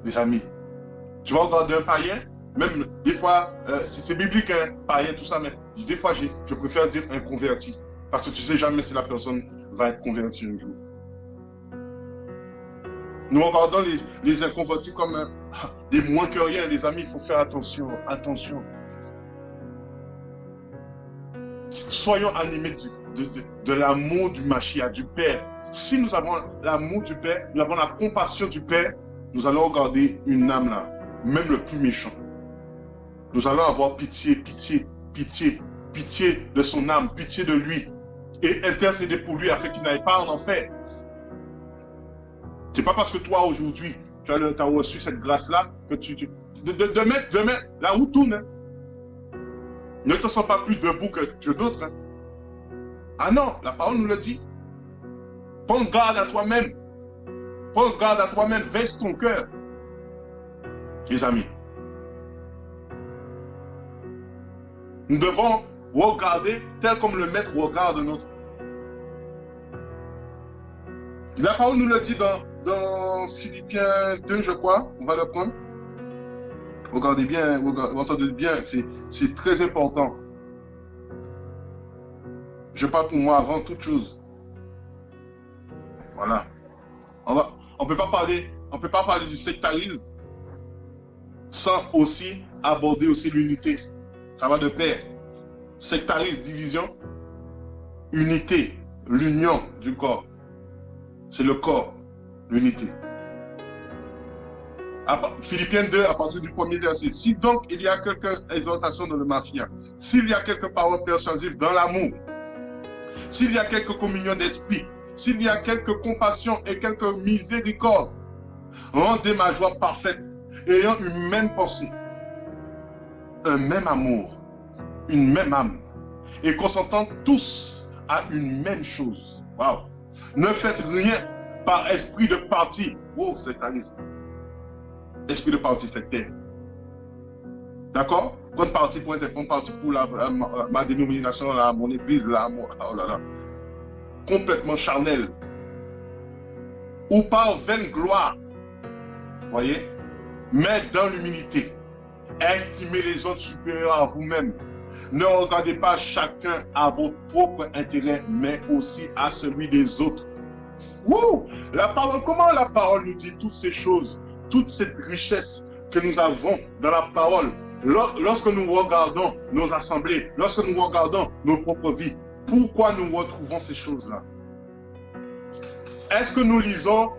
les amis. Tu vas regarder un païen, même des fois, c'est biblique, hein, païen, tout ça, mais des fois, je préfère dire un converti. Parce que tu ne sais jamais si la personne va être convertie un jour. Nous regardons les inconvertis comme des moins que rien, les amis, il faut faire attention, attention. Soyons animés de l'amour du Mashiach, du Père. Si nous avons l'amour du Père, nous avons la compassion du Père, nous allons regarder une âme là, même le plus méchant. Nous allons avoir pitié, pitié, pitié, pitié de son âme, pitié de lui, et intercéder pour lui afin qu'il n'aille pas en enfer. C'est pas parce que toi aujourd'hui, tu as reçu cette grâce-là que de mettre la roue tourne. Hein. Ne te sens pas plus debout que d'autres. Hein. Ah non, la parole nous le dit. Prends garde à toi-même. Prends garde à toi-même. Baisse ton cœur. Les amis. Nous devons regarder tel comme le maître regarde notre. La parole nous le dit dans Philippiens 2, je crois. On va le prendre. Regardez bien, entendez bien, c'est très important. Je parle pour moi avant toute chose. Voilà. On peut pas parler du sectarisme sans aussi aborder aussi l'unité. Ça va de pair. Sectarisme, division, unité, l'union du corps. C'est le corps, l'unité. Philippiens 2, à partir du premier verset. Si donc il y a quelque exhortation dans le mafia, s'il y a quelques paroles persuasives dans l'amour, s'il y a quelque communion d'esprit, s'il y a quelque compassion et quelque miséricorde, rendez ma joie parfaite, ayant une même pensée, un même amour, une même âme, et consentant tous à une même chose. Wow. Ne faites rien par esprit de parti. Oh, sectarisme. Esprit de parti sectaire. D'accord? Prendre parti pour ma dénomination, là, mon église, là, oh là là. Complètement charnel. Ou par vaine gloire. Voyez? Mais dans l'humilité. Estimez les autres supérieurs à vous-même. Ne regardez pas chacun à votre propre intérêt, mais aussi à celui des autres. Wouh! La parole, comment la parole nous dit toutes ces choses, toute cette richesse que nous avons dans la parole, lorsque nous regardons nos assemblées, lorsque nous regardons nos propres vies, pourquoi nous retrouvons ces choses-là? Est-ce que nous lisons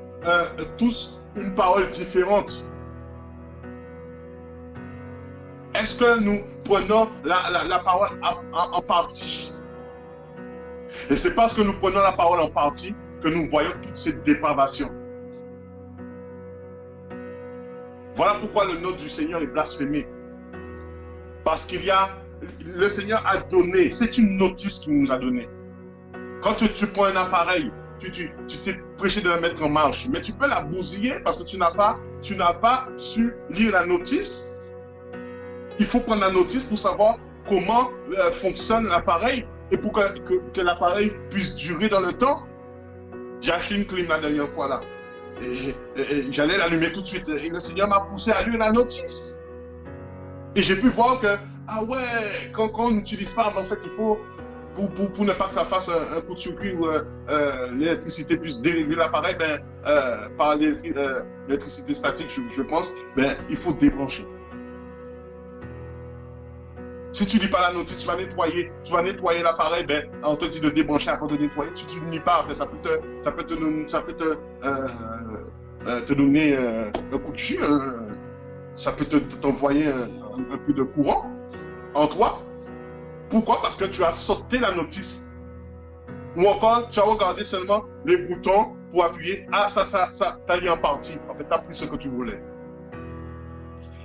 tous une parole différente? Est-ce que nous prenons la parole en partie? Et c'est parce que nous prenons la parole en partie que nous voyons toute cette dépravation. Voilà pourquoi le nom du Seigneur est blasphémé. Parce le Seigneur a donné, c'est une notice qu'il nous a donnée. Quand tu prends un appareil, tu t'es prêché de la mettre en marche, mais tu peux la bousiller parce que tu n'as pas su lire la notice. Il faut prendre la notice pour savoir comment fonctionne l'appareil et pour que l'appareil puisse durer dans le temps. J'ai acheté une clim la dernière fois là. Et j'allais l'allumer tout de suite. Et le Seigneur m'a poussé à lire la notice. Et j'ai pu voir que, ah ouais, quand on n'utilise pas, en fait, il faut, pour ne pas que ça fasse un coup de circuit où l'électricité puisse dérégler l'appareil, par l'électricité statique, je pense, il faut débrancher. Si tu ne lis pas la notice, tu vas nettoyer l'appareil, on te dit de débrancher avant de nettoyer. Si tu ne lis pas, ça peut te donner un coup de jus, ça peut t'envoyer un peu de courant en toi. Pourquoi? Parce que tu as sauté la notice. Ou encore, tu as regardé seulement les boutons pour appuyer. Ah, ça, t'as lu en partie. En fait, tu as pris ce que tu voulais.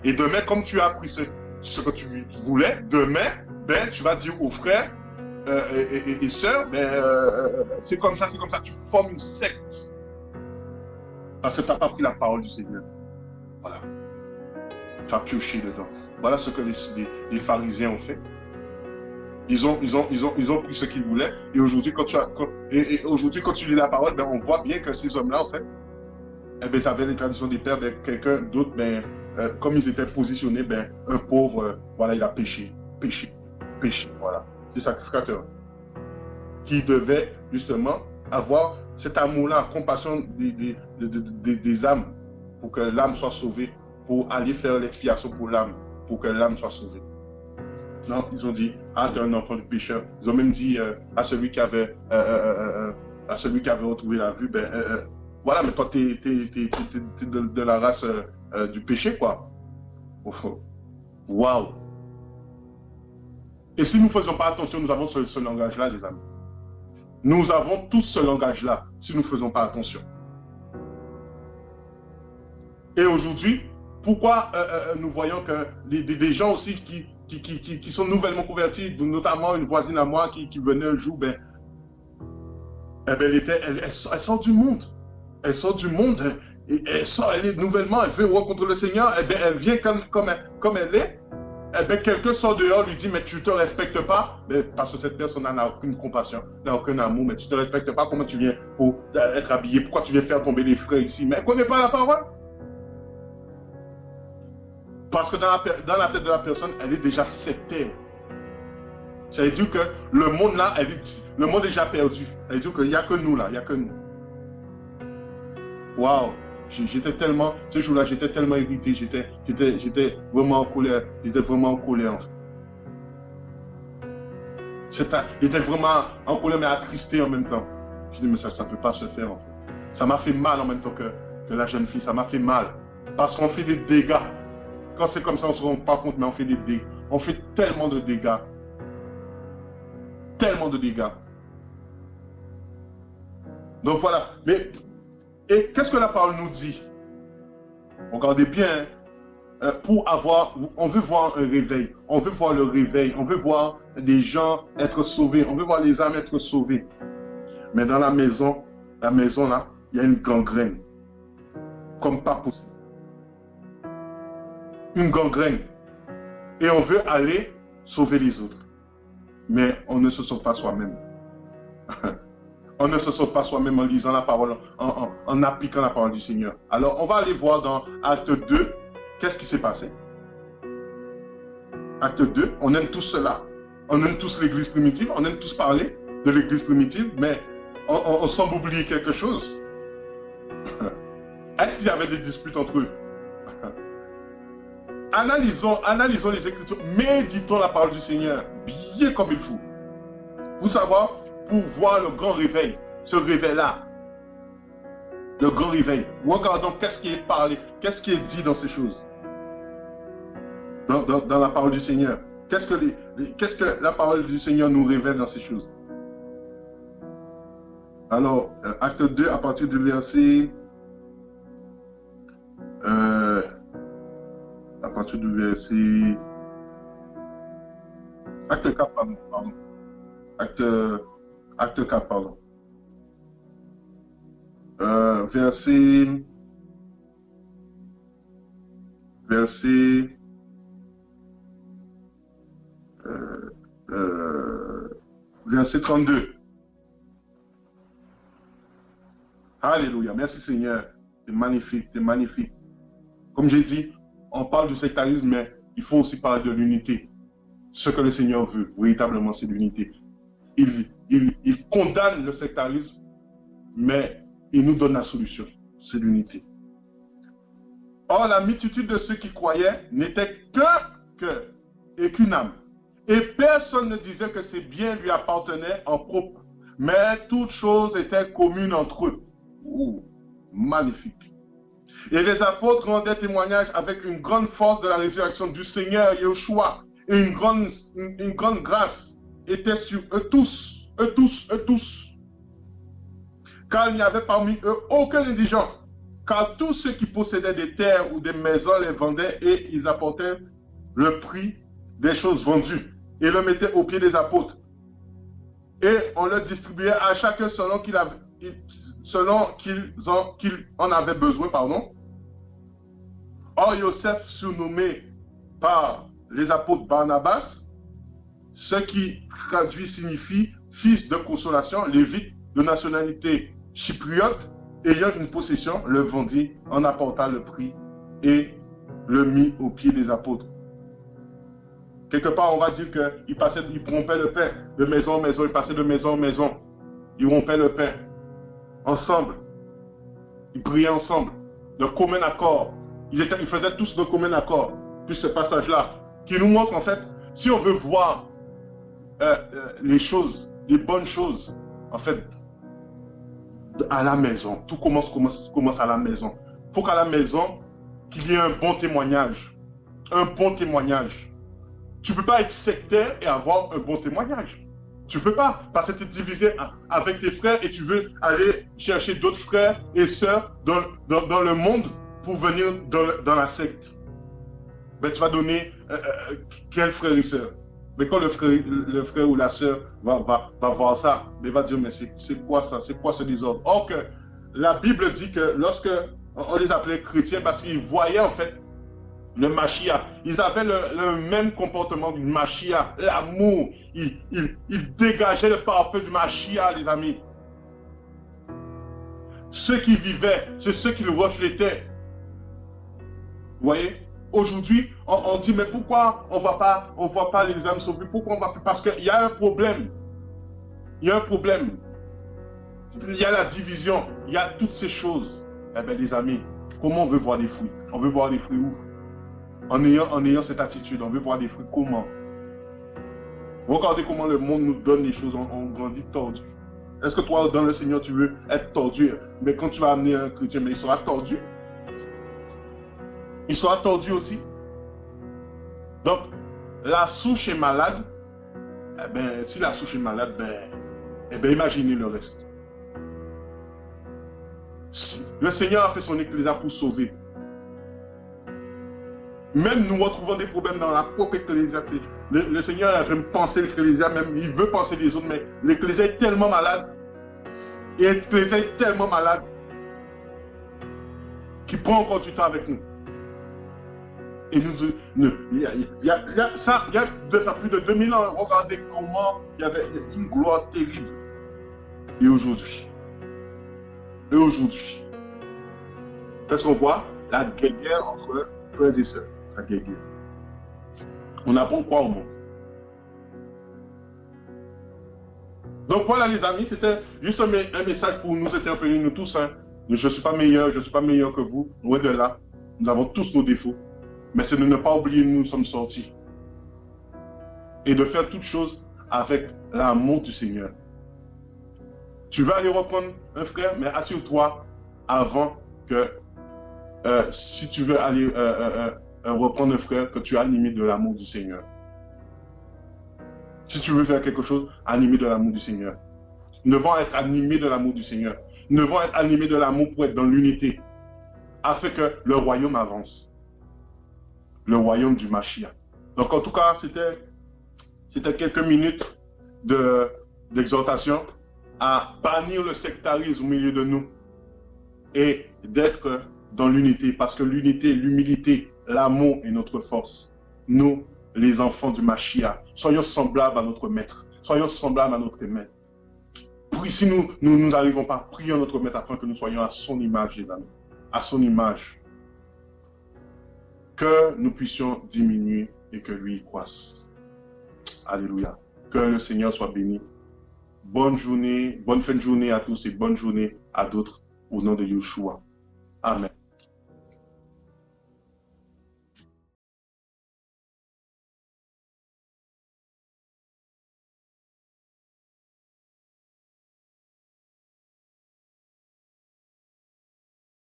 Et demain, comme tu as pris ce que tu voulais, demain, tu vas dire aux frères et sœurs, c'est comme ça, tu formes une secte. Parce que tu n'as pas pris la parole du Seigneur. Voilà. Tu as pioché dedans. Voilà ce que les pharisiens ont fait. Ils ont pris ce qu'ils voulaient. Et aujourd'hui, quand tu lis la parole, on voit bien que ces hommes-là, en fait, ils avaient les traditions des pères, quelqu'un d'autre, comme ils étaient positionnés, un pauvre, voilà, il a péché, voilà. C'est sacrificateur. Qui devait justement avoir cet amour-là, compassion des âmes, pour que l'âme soit sauvée, pour aller faire l'expiation pour l'âme, pour que l'âme soit sauvée. Non, ils ont dit, ah, t'es un enfant de pécheur. Ils ont même dit à celui qui avait retrouvé la vue, voilà, mais toi, t'es de la race du péché, quoi. Waouh! Et si nous ne faisons pas attention, nous avons ce langage-là, les amis. Nous avons tous ce langage-là, si nous ne faisons pas attention. Et aujourd'hui, pourquoi nous voyons que des gens aussi qui sont nouvellement convertis, notamment une voisine à moi qui venait un jour, elle sort du monde. Elle sort du monde, elle est nouvellement, elle veut rencontrer le Seigneur, elle vient comme elle est. eh bien, quelqu'un sort dehors, lui dit, mais tu ne te respectes pas, mais parce que cette personne n'a aucune compassion, n'a aucun amour, mais tu ne te respectes pas, comment tu viens pour être habillé, pourquoi tu viens faire tomber les frères ici, mais elle ne connaît pas la parole. Parce que dans la tête de la personne, elle est déjà sectaire. Ça veut dire que le monde là, le monde est déjà perdu. Ça veut dire qu'il n'y a que nous là, il n'y a que nous. Waouh! J'étais tellement, ce jour-là, j'étais tellement irrité, j'étais vraiment en colère, j'étais vraiment en colère. J'étais vraiment en colère, mais attristé en même temps. Je dis, mais ça ne peut pas se faire en fait. Ça m'a fait mal en même temps que la jeune fille, ça m'a fait mal. Parce qu'on fait des dégâts. Quand c'est comme ça, on ne se rend pas compte, mais on fait des dégâts. On fait tellement de dégâts. Tellement de dégâts. Donc voilà. Mais, et qu'est-ce que la parole nous dit? Regardez bien. On veut voir un réveil. On veut voir le réveil. On veut voir les gens être sauvés. On veut voir les âmes être sauvées. Mais dans la maison là, il y a une gangrène. Comme pas possible. Une gangrène. Et on veut aller sauver les autres. Mais on ne se sauve pas soi-même. On ne se sauve pas soi-même en lisant la parole, en appliquant la parole du Seigneur. Alors, on va aller voir dans Acte 2, qu'est-ce qui s'est passé. Acte 2, on aime tous cela. On aime tous l'église primitive, on aime tous parler de l'église primitive, mais on semble oublier quelque chose. Est-ce qu'il y avait des disputes entre eux? Analysons les Écritures, méditons la parole du Seigneur, bien comme il faut. Pour savoir, pour voir le grand réveil, ce réveil-là. Le grand réveil. Regardons qu'est-ce qui est parlé, qu'est-ce qui est dit dans ces choses. Dans la parole du Seigneur. Qu'est-ce que la parole du Seigneur nous révèle dans ces choses? Alors, acte 2, à partir du verset... à partir du verset... Acte 4, pardon. Acte 4, pardon. Verset 32. Alléluia. Merci Seigneur. C'est magnifique, c'est magnifique. Comme j'ai dit, on parle du sectarisme, mais il faut aussi parler de l'unité. Ce que le Seigneur veut, véritablement, c'est l'unité. Il condamne le sectarisme, mais il nous donne la solution. C'est l'unité. Or, la multitude de ceux qui croyaient n'était qu'une âme. Et personne ne disait que ses biens lui appartenaient en propre, mais toutes choses étaient communes entre eux. Ouh, magnifique. Et les apôtres rendaient témoignage avec une grande force de la résurrection du Seigneur Yeshua. Et une grande grâce était sur eux tous. Car il n'y avait parmi eux aucun indigent. Car tous ceux qui possédaient des terres ou des maisons les vendaient et ils apportaient le prix des choses vendues et le mettaient aux pieds des apôtres. Et on leur distribuait à chacun selon qu'il en avait besoin. Pardon. Or, Joseph, surnommé par les apôtres Barnabas, ce qui traduit signifie fils de consolation, lévite de nationalité chypriote, ayant une possession, le vendit, en apporta le prix et le mit aux pieds des apôtres. Quelque part, on va dire qu'il rompait le pain de maison en maison, il passait de maison en maison. Ils rompaient le pain ensemble. Ils priaient ensemble, de commun accord. Ils faisaient tous de commun accord. Puis ce passage-là, qui nous montre en fait, si on veut voir les choses, les bonnes choses, en fait, à la maison. Tout commence à la maison. Il faut qu'à la maison, qu'il y ait un bon témoignage. Un bon témoignage. Tu ne peux pas être sectaire et avoir un bon témoignage. Tu ne peux pas, parce que tu es divisé avec tes frères et tu veux aller chercher d'autres frères et sœurs dans le monde pour venir dans la secte. Ben, tu vas donner quel frère et sœur? Mais quand le frère ou la sœur va voir ça, il va dire, mais c'est quoi ça? C'est quoi ce désordre? Or que la Bible dit que lorsque on les appelait chrétiens, parce qu'ils voyaient en fait Le Mashiach. Ils avaient le même comportement du Mashiach, l'amour. Ils dégageaient le parfum du Mashiach, les amis. Ceux qui vivaient, c'est ceux qui le reflétaient. Vous voyez? Aujourd'hui, on dit, mais pourquoi on ne voit pas les âmes sauvées? Pourquoi on ne va plus? Parce qu'il y a un problème. Il y a un problème. Il y a la division. Il y a toutes ces choses. Eh bien, les amis, comment on veut voir des fruits? On veut voir des fruits où? En ayant cette attitude, on veut voir des fruits comment? Regardez comment le monde nous donne les choses, on grandit tordu. Est-ce que toi, dans le Seigneur, tu veux être tordu? Mais quand tu vas amener un chrétien, mais il sera tordu. Il sera tordu aussi. Donc, la souche est malade. Eh bien, si la souche est malade, eh bien, imaginez le reste. Le Seigneur a fait son ecclésia pour sauver. Même nous retrouvons des problèmes dans la propre ecclésia. Le Seigneur aime penser l'ecclésia, même il veut penser les autres, mais l'ecclésia est tellement malade. Et l'ecclésia est tellement malade qu'il prend encore du temps avec nous. Et il y a de ça plus de 2000 ans. Regardez comment il y avait une gloire terrible. Et aujourd'hui, est-ce qu'on voit la guerre entre frères et sœurs? La guerre. On apprend quoi au monde? Donc voilà les amis, c'était juste un message pour nous interpeller, nous tous. Hein. Je ne suis pas meilleur, que vous. Loin de là, nous avons tous nos défauts. Mais c'est de ne pas oublier nous sommes sortis. Et de faire toutes choses avec l'amour du Seigneur. Tu vas aller reprendre un frère, mais assure-toi avant que, si tu veux aller reprendre un frère, que tu es animé de l'amour du Seigneur. Si tu veux faire quelque chose, animé de l'amour du Seigneur. Nous devons être animés de l'amour du Seigneur. Nous devons être animés de l'amour pour être dans l'unité, afin que le royaume avance. Le royaume du Mashiach. Donc en tout cas, c'était quelques minutes d'exhortation à bannir le sectarisme au milieu de nous et d'être dans l'unité, parce que l'unité, l'humilité, l'amour est notre force. Nous, les enfants du Mashiach, soyons semblables à notre maître, soyons semblables à notre maître. Si nous n'arrivons pas, prions notre maître afin que nous soyons à son image, les amis, à son image. Que nous puissions diminuer et que lui croisse. Alléluia. Que le Seigneur soit béni. Bonne journée, bonne fin de journée à tous et bonne journée à d'autres au nom de Yeshua. Amen.